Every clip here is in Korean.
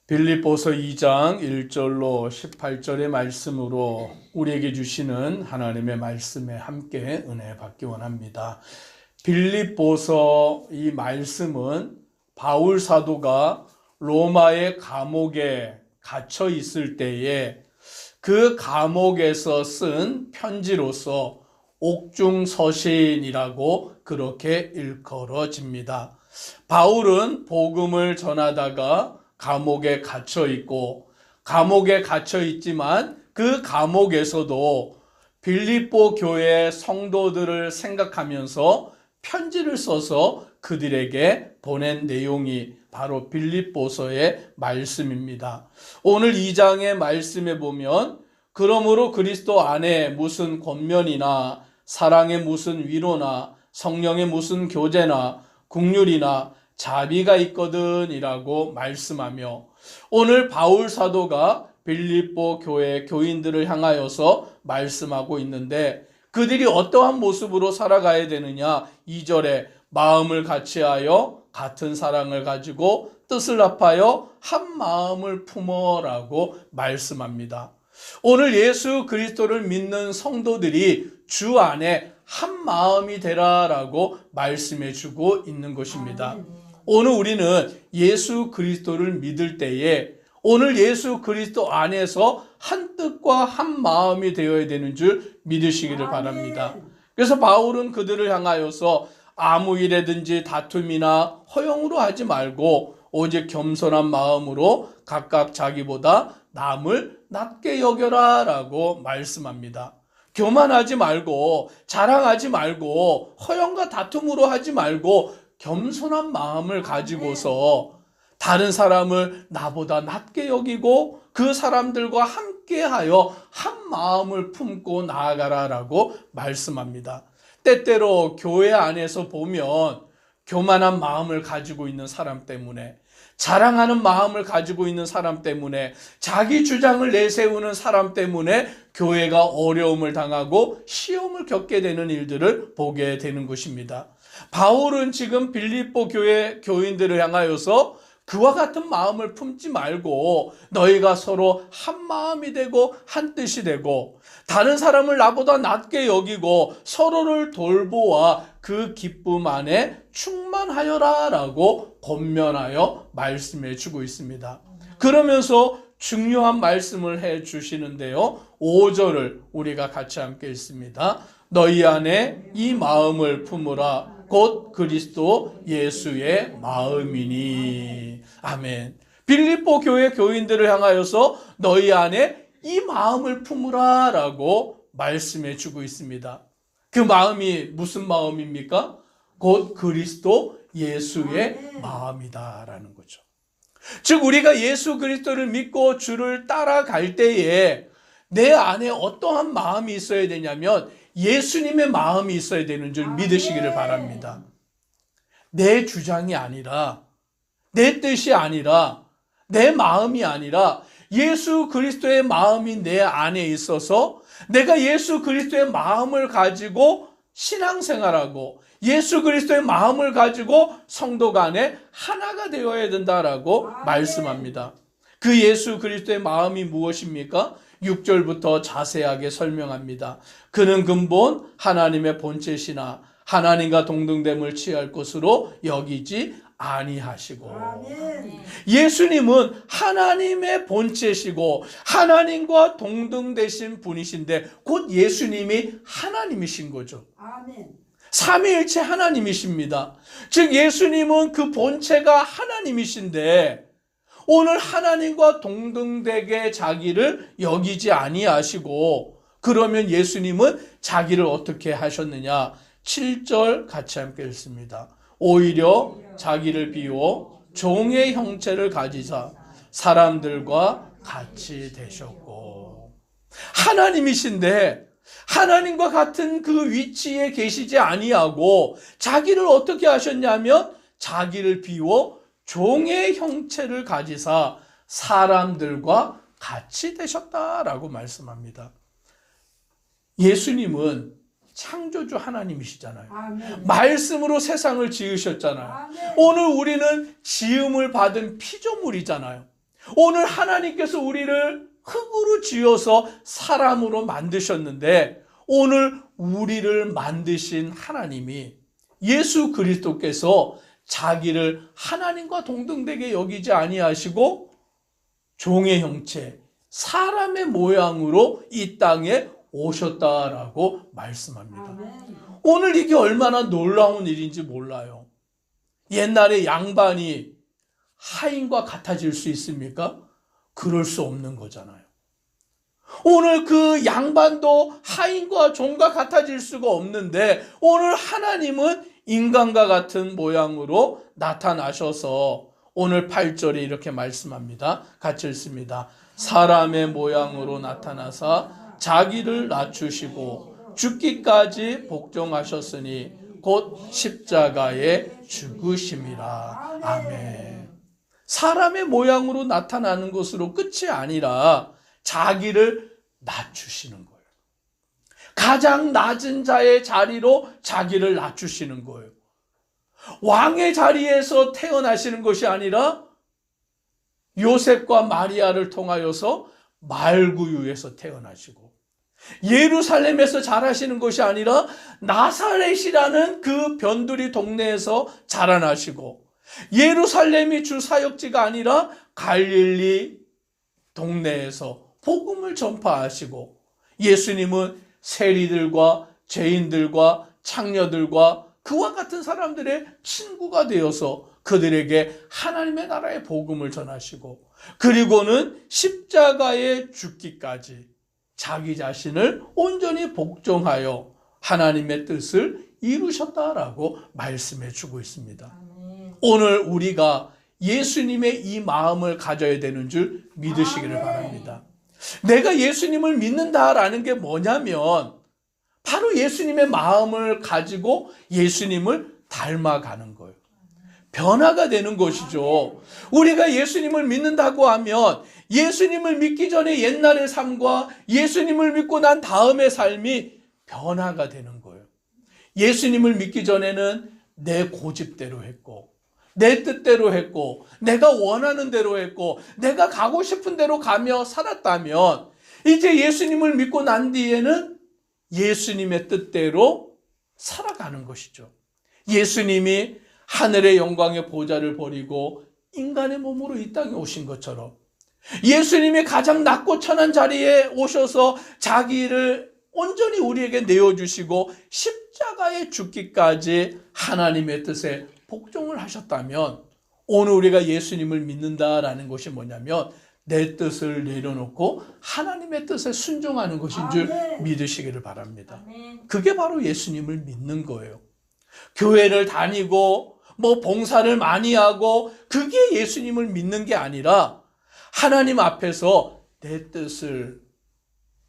빌립보서 2장 1절로 18절의 말씀으로 우리에게 주시는 하나님의 말씀에 함께 은혜 받기 원합니다. 빌립보서 이 말씀은 바울 사도가 로마의 감옥에 갇혀 있을 때에 그 감옥에서 쓴 편지로서 옥중서신이라고 그렇게 일컬어집니다. 바울은 복음을 전하다가 감옥에 갇혀 있고, 감옥에 갇혀 있지만 그 감옥에서도 빌립보 교회 성도들을 생각하면서 편지를 써서 그들에게 보낸 내용이 바로 빌립보서의 말씀입니다. 오늘 2장의 말씀에 보면 그러므로 그리스도 안에 무슨 권면이나 사랑의 무슨 위로나 성령의 무슨 교제나 긍휼이나 자비가 있거든 이라고 말씀하며, 오늘 바울 사도가 빌립보 교회 교인들을 향하여서 말씀하고 있는데 그들이 어떠한 모습으로 살아가야 되느냐, 2절에 마음을 같이하여 같은 사랑을 가지고 뜻을 합하여 한 마음을 품어라고 말씀합니다. 오늘 예수 그리스도를 믿는 성도들이 주 안에 한 마음이 되라라고 말씀해 주고 있는 것입니다. 오늘 우리는 예수 그리스도를 믿을 때에 오늘 예수 그리스도 안에서 한 뜻과 한 마음이 되어야 되는 줄 믿으시기를 바랍니다. 그래서 바울은 그들을 향하여서 아무 일에든지 다툼이나 허용으로 하지 말고 오직 겸손한 마음으로 각각 자기보다 남을 낮게 여겨라 라고 말씀합니다. 교만하지 말고 자랑하지 말고 허영과 다툼으로 하지 말고 겸손한 마음을 가지고서 다른 사람을 나보다 낮게 여기고 그 사람들과 함께하여 한 마음을 품고 나아가라라고 말씀합니다. 때때로 교회 안에서 보면 교만한 마음을 가지고 있는 사람 때문에, 자랑하는 마음을 가지고 있는 사람 때문에, 자기 주장을 내세우는 사람 때문에 교회가 어려움을 당하고 시험을 겪게 되는 일들을 보게 되는 것입니다. 바울은 지금 빌립보 교회 교인들을 향하여서 그와 같은 마음을 품지 말고 너희가 서로 한 마음이 되고 한 뜻이 되고 다른 사람을 나보다 낮게 여기고 서로를 돌보아 그 기쁨 안에 충만하여라 라고 권면하여 말씀해 주고 있습니다. 그러면서 중요한 말씀을 해 주시는데요, 5절을 우리가 같이 함께 읽습니다. 너희 안에 이 마음을 품으라 곧 그리스도 예수의 마음이니. 아멘. 빌립보 교회 교인들을 향하여서 너희 안에 이 마음을 품으라 라고 말씀해 주고 있습니다. 그 마음이 무슨 마음입니까? 곧 그리스도 예수의 마음이다 라는 거죠. 즉 우리가 예수 그리스도를 믿고 주를 따라갈 때에 내 안에 어떠한 마음이 있어야 되냐면 예수님의 마음이 있어야 되는 줄 믿으시기를 바랍니다. 내 주장이 아니라, 내 뜻이 아니라, 내 마음이 아니라 예수 그리스도의 마음이 내 안에 있어서 내가 예수 그리스도의 마음을 가지고 신앙생활하고 예수 그리스도의 마음을 가지고 성도 간에 하나가 되어야 된다라고 말씀합니다. 그 예수 그리스도의 마음이 무엇입니까? 6절부터 자세하게 설명합니다. 그는 근본 하나님의 본체시나 하나님과 동등됨을 취할 것으로 여기지 아니하시고. 예수님은 하나님의 본체시고 하나님과 동등되신 분이신데 곧 예수님이 하나님이신 거죠. 삼위일체 하나님이십니다. 즉 예수님은 그 본체가 하나님이신데 오늘 하나님과 동등되게 자기를 여기지 아니하시고, 그러면 예수님은 자기를 어떻게 하셨느냐? 7절 같이 함께 읽습니다. 오히려 자기를 비워 종의 형체를 가지사 사람들과 같이 되셨고. 하나님이신데 하나님과 같은 그 위치에 계시지 아니하고 자기를 어떻게 하셨냐면 자기를 비워 종의 형체를 가지사 사람들과 같이 되셨다라고 말씀합니다. 예수님은 창조주 하나님이시잖아요. 말씀으로 세상을 지으셨잖아요. 오늘 우리는 지음을 받은 피조물이잖아요. 오늘 하나님께서 우리를 흙으로 지어서 사람으로 만드셨는데 오늘 우리를 만드신 하나님이 예수 그리스도께서 자기를 하나님과 동등되게 여기지 아니하시고 종의 형체, 사람의 모양으로 이 땅에 오셨다라고 말씀합니다. 오늘 이게 얼마나 놀라운 일인지 몰라요. 옛날에 양반이 하인과 같아질 수 있습니까? 그럴 수 없는 거잖아요. 오늘 그 양반도 하인과 종과 같아질 수가 없는데 오늘 하나님은 인간과 같은 모양으로 나타나셔서 오늘 8절에 이렇게 말씀합니다. 같이 읽습니다. 사람의 모양으로 나타나사 자기를 낮추시고 죽기까지 복종하셨으니 곧 십자가에 죽으심이라. 아멘. 사람의 모양으로 나타나는 것으로 끝이 아니라 자기를 낮추시는 거예요. 가장 낮은 자의 자리로 자기를 낮추시는 거예요. 왕의 자리에서 태어나시는 것이 아니라 요셉과 마리아를 통하여서 말구유에서 태어나시고 예루살렘에서 자라시는 것이 아니라 나사렛이라는 그 변두리 동네에서 자라나시고 예루살렘이 주 사역지가 아니라 갈릴리 동네에서 복음을 전파하시고 예수님은 세리들과 죄인들과 창녀들과 그와 같은 사람들의 친구가 되어서 그들에게 하나님의 나라의 복음을 전하시고 그리고는 십자가에 죽기까지 자기 자신을 온전히 복종하여 하나님의 뜻을 이루셨다라고 말씀해 주고 있습니다. 오늘 우리가 예수님의 이 마음을 가져야 되는 줄 믿으시기를 바랍니다. 내가 예수님을 믿는다라는 게 뭐냐면 바로 예수님의 마음을 가지고 예수님을 닮아가는 거예요. 변화가 되는 것이죠. 우리가 예수님을 믿는다고 하면 예수님을 믿기 전에 옛날의 삶과 예수님을 믿고 난 다음의 삶이 변화가 되는 거예요. 예수님을 믿기 전에는 내 고집대로 했고 내 뜻대로 했고 내가 원하는 대로 했고 내가 가고 싶은 대로 가며 살았다면 이제 예수님을 믿고 난 뒤에는 예수님의 뜻대로 살아가는 것이죠. 예수님이 하늘의 영광의 보좌를 버리고 인간의 몸으로 이 땅에 오신 것처럼 예수님이 가장 낮고 천한 자리에 오셔서 자기를 온전히 우리에게 내어주시고 십자가에 죽기까지 하나님의 뜻에 복종을 하셨다면 오늘 우리가 예수님을 믿는다라는 것이 뭐냐면 내 뜻을 내려놓고 하나님의 뜻에 순종하는 것인 줄 믿으시기를 바랍니다. 그게 바로 예수님을 믿는 거예요. 교회를 다니고 봉사를 많이 하고 그게 예수님을 믿는 게 아니라 하나님 앞에서 내 뜻을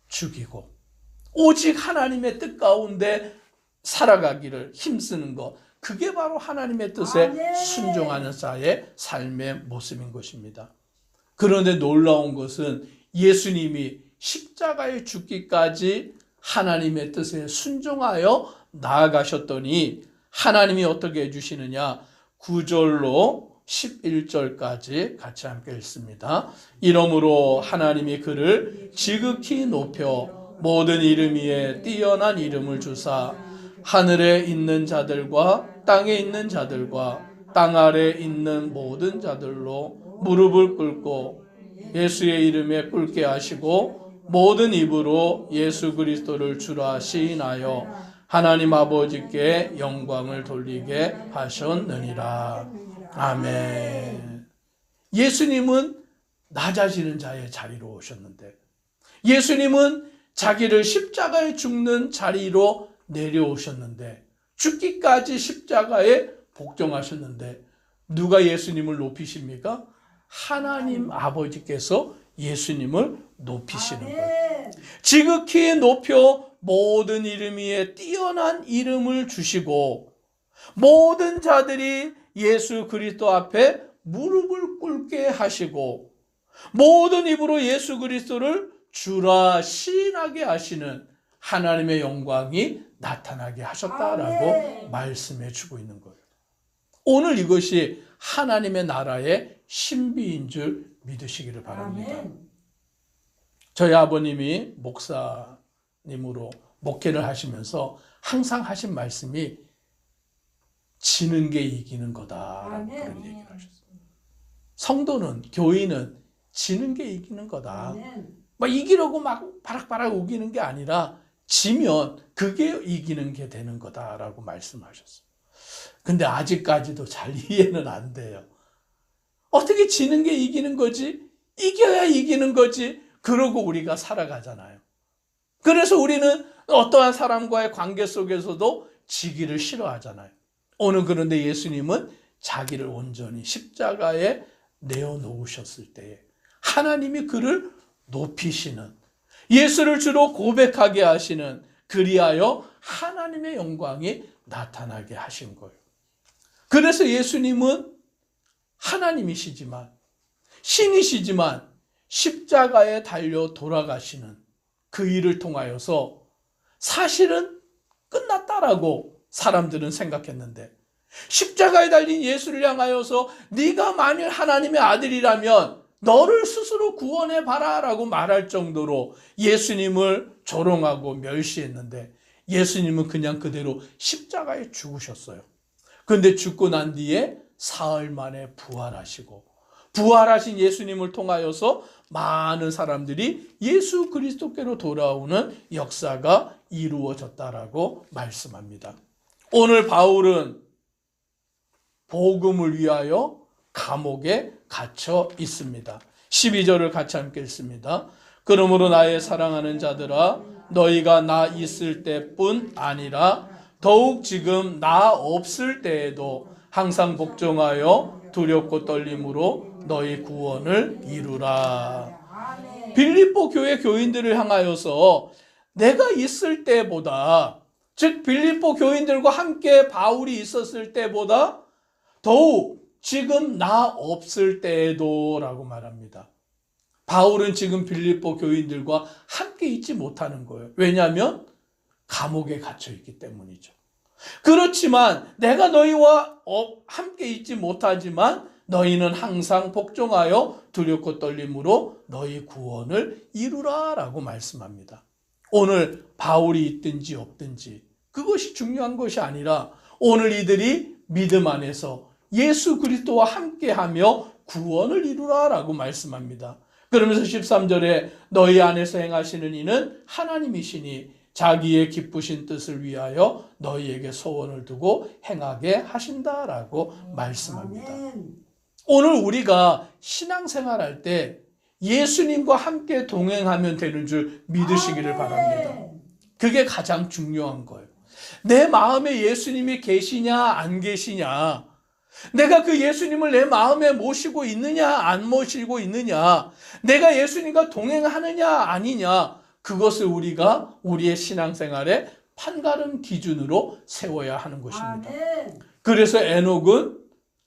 죽이고 오직 하나님의 뜻 가운데 살아가기를 힘쓰는 것, 그게 바로 하나님의 뜻에 순종하는 자의 삶의 모습인 것입니다. 그런데 놀라운 것은 예수님이 십자가에 죽기까지 하나님의 뜻에 순종하여 나아가셨더니 하나님이 어떻게 해주시느냐. 9절로 11절까지 같이 함께 읽습니다. 이러므로 하나님이 그를 지극히 높여 모든 이름 위에 뛰어난 이름을 주사 하늘에 있는 자들과 땅에 있는 자들과 땅 아래에 있는 모든 자들로 무릎을 꿇고 예수의 이름에 꿇게 하시고 모든 입으로 예수 그리스도를 주라 시인하여 하나님 아버지께 영광을 돌리게 하셨느니라. 아멘. 예수님은 낮아지는 자의 자리로 오셨는데 예수님은 자기를 십자가에 죽는 자리로 내려오셨는데 죽기까지 십자가에 복종하셨는데 누가 예수님을 높이십니까? 하나님 아버지께서 예수님을 높이시는 거예요. 지극히 높여 모든 이름 위에 뛰어난 이름을 주시고 모든 자들이 예수 그리스도 앞에 무릎을 꿇게 하시고 모든 입으로 예수 그리스도를 주라 시인하게 하시는 하나님의 영광이 나타나게 하셨다라고 말씀해 주고 있는 거예요. 오늘 이것이 하나님의 나라의 신비인 줄 믿으시기를 바랍니다. 아멘. 저희 아버님이 목사님으로 목회를 하시면서 항상 하신 말씀이 지는 게 이기는 거다라고 아멘. 그런 얘기를 하셨어요. 성도는, 교인은 지는 게 이기는 거다. 아멘. 막 이기려고 막 바락바락 우기는 게 아니라 지면 그게 이기는 게 되는 거다라고 말씀하셨어요. 근데 아직까지도 잘 이해는 안 돼요. 어떻게 지는 게 이기는 거지? 이겨야 이기는 거지. 그러고 우리가 살아가잖아요. 그래서 우리는 어떠한 사람과의 관계 속에서도 지기를 싫어하잖아요. 오늘 그런데 예수님은 자기를 온전히 십자가에 내어놓으셨을 때에 하나님이 그를 높이시는, 예수를 주로 고백하게 하시는, 그리하여 하나님의 영광이 나타나게 하신 거예요. 그래서 예수님은 하나님이시지만, 신이시지만 십자가에 달려 돌아가시는 그 일을 통하여서 사실은 끝났다라고 사람들은 생각했는데, 십자가에 달린 예수를 향하여서 네가 만일 하나님의 아들이라면 너를 스스로 구원해봐라 라고 말할 정도로 예수님을 조롱하고 멸시했는데, 예수님은 그냥 그대로 십자가에 죽으셨어요. 그런데 죽고 난 뒤에 사흘 만에 부활하시고, 부활하신 예수님을 통하여서 많은 사람들이 예수 그리스도께로 돌아오는 역사가 이루어졌다라고 말씀합니다. 오늘 바울은 복음을 위하여 감옥에 갇혀 있습니다. 12절을 같이 함께 읽습니다. 그러므로 나의 사랑하는 자들아, 너희가 나 있을 때뿐 아니라 더욱 지금 나 없을 때에도 항상 복종하여 두렵고 떨림으로 너희 구원을 이루라. 빌립보 교회 교인들을 향하여서 내가 있을 때보다, 즉 빌립보 교인들과 함께 바울이 있었을 때보다 더욱 지금 나 없을 때에도 라고 말합니다. 바울은 지금 빌립보 교인들과 함께 있지 못하는 거예요. 왜냐하면 감옥에 갇혀 있기 때문이죠. 그렇지만 내가 너희와 함께 있지 못하지만 너희는 항상 복종하여 두렵고 떨림으로 너희 구원을 이루라 라고 말씀합니다. 오늘 바울이 있든지 없든지 그것이 중요한 것이 아니라 오늘 이들이 믿음 안에서 예수 그리스도와 함께하며 구원을 이루라 라고 말씀합니다. 그러면서 13절에 너희 안에서 행하시는 이는 하나님이시니 자기의 기쁘신 뜻을 위하여 너희에게 소원을 두고 행하게 하신다라고 말씀합니다. 오늘 우리가 신앙생활할 때 예수님과 함께 동행하면 되는 줄 믿으시기를 바랍니다. 그게 가장 중요한 거예요. 내 마음에 예수님이 계시냐 안 계시냐, 내가 그 예수님을 내 마음에 모시고 있느냐 안 모시고 있느냐, 내가 예수님과 동행하느냐 아니냐, 그것을 우리가 우리의 신앙생활의 판가름 기준으로 세워야 하는 것입니다. 그래서 에녹은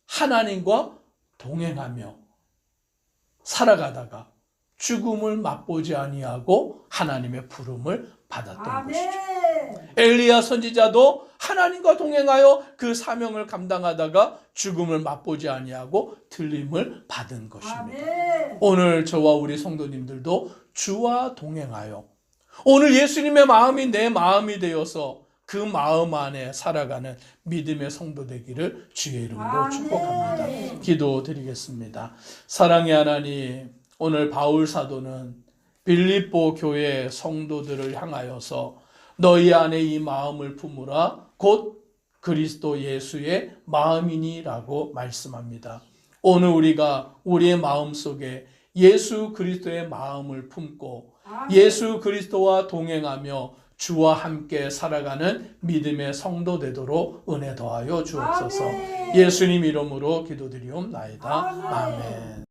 하나님과 동행하며 살아가다가 죽음을 맛보지 아니하고 하나님의 부름을 받았던 것이죠. 엘리야 선지자도 하나님과 동행하여 그 사명을 감당하다가 죽음을 맛보지 아니하고 틀림을 받은 것입니다. 오늘 저와 우리 성도님들도 주와 동행하여 오늘 예수님의 마음이 내 마음이 되어서 그 마음 안에 살아가는 믿음의 성도 되기를 주의 이름으로 축복합니다. 기도드리겠습니다. 사랑의 하나님, 오늘 바울 사도는 빌립보 교회 성도들을 향하여서 너희 안에 이 마음을 품으라 곧 그리스도 예수의 마음이니라고 말씀합니다. 오늘 우리가 우리의 마음속에 예수 그리스도의 마음을 품고 예수 그리스도와 동행하며 주와 함께 살아가는 믿음의 성도 되도록 은혜 더하여 주옵소서. 예수님 이름으로 기도드리옵나이다. 아멘.